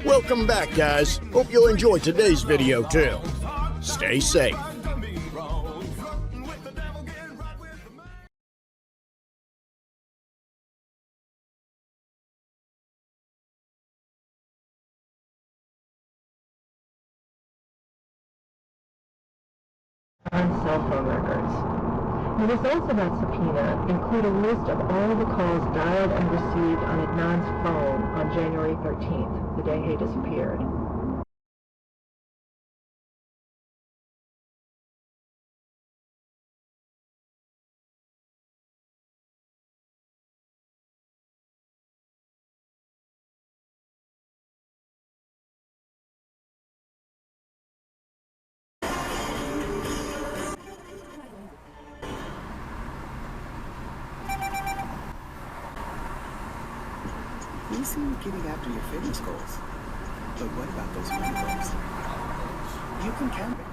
Welcome back, guys. Hope you'll enjoy today's video too. Stay safe. On cell phone records. The results of that subpoena include a list of all the calls dialed and received on Adnan's phone on January 13th, the day he disappeared. You seem getting after your fitness goals. But what about those money goals? You can count it.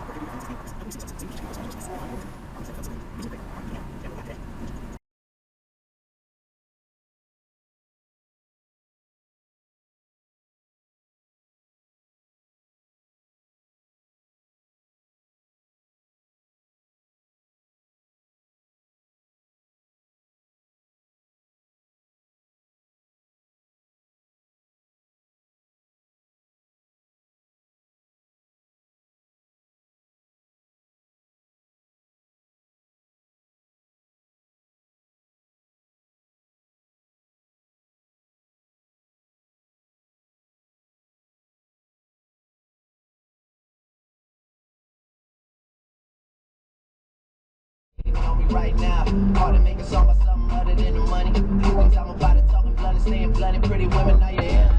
On me right now, hard to make a song about something other than the money. Things I'm about to talk and blunt, staying blunt, pretty women. Are you here?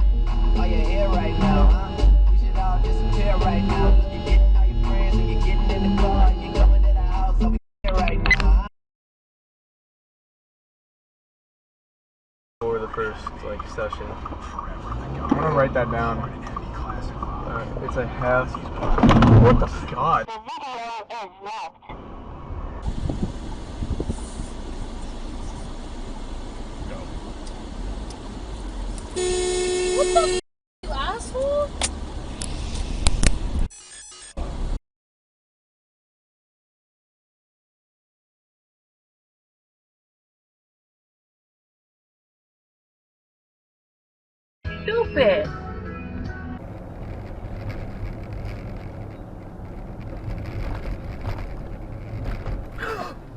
Are you here right now? Huh? We should all disappear right now. You're getting all your friends and you're getting in the car and you're going to the house. Are we here right now? For the first session, I'm gonna write that down. It's a half. What the god? What the f, you asshole? Stupid!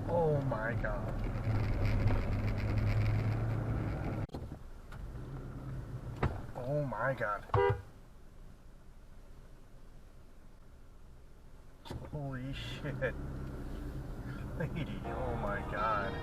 Oh my god. Oh my god. Holy shit. Lady, oh my god.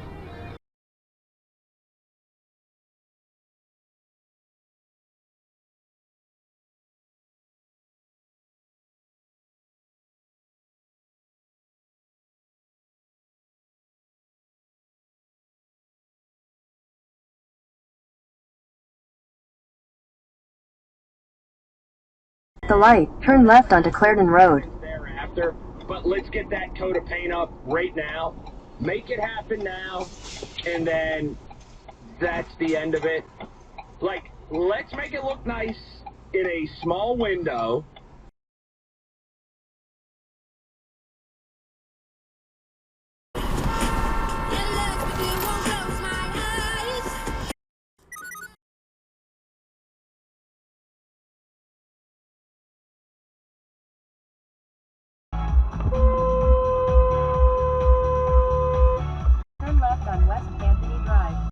The light, turn left onto Clarendon Road. Thereafter, but let's get that coat of paint up right now. Make it happen now, and then that's the end of it. Let's make it look nice in a small window. Turn left on West Anthony Drive.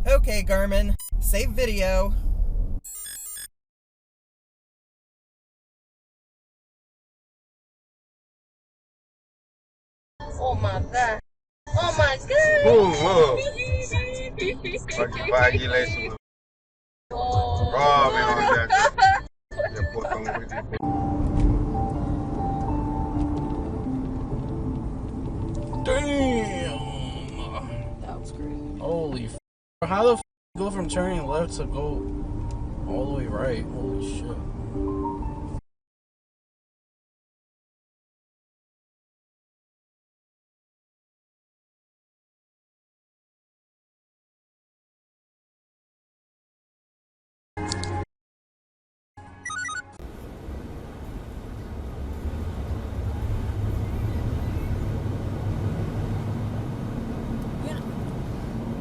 Okay, Garmin, save video. Oh my god. Oh my god. Boom, fucking violation. Oh, man, on that. Damn. That was crazy. Holy f. How the f go from turning left to go all the way right? Holy shit.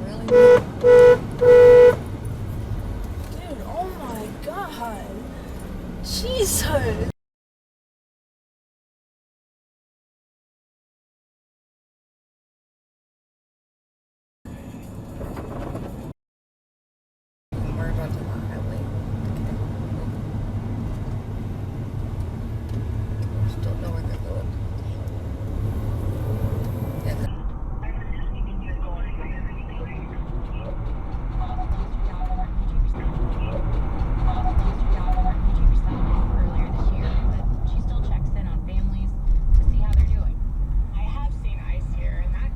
Really? Dude, oh my god. Jesus. We're about to the highway. Okay. Still know where they're going. Earlier this year, but she still checks in on families to see how they're doing. I have seen ice here, and that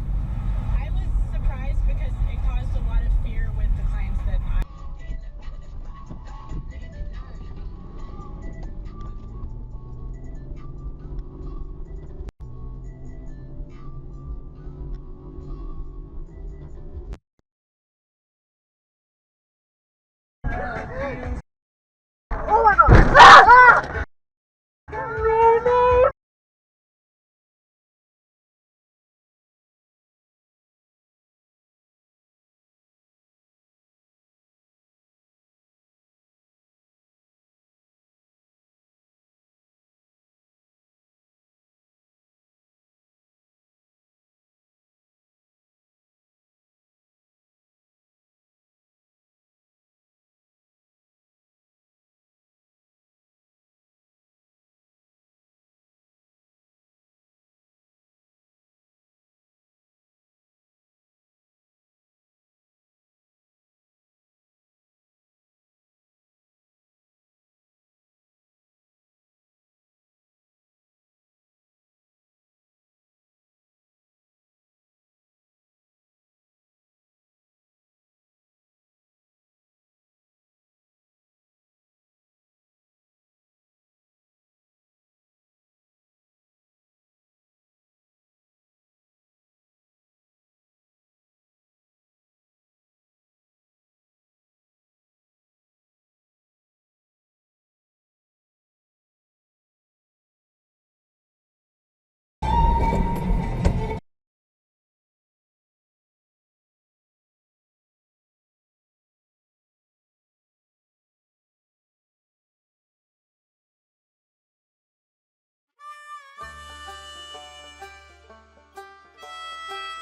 I was surprised because it caused a lot of fear with the clients that I.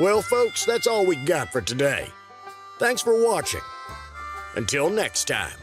Well, folks, that's all we got for today. Thanks for watching. Until next time.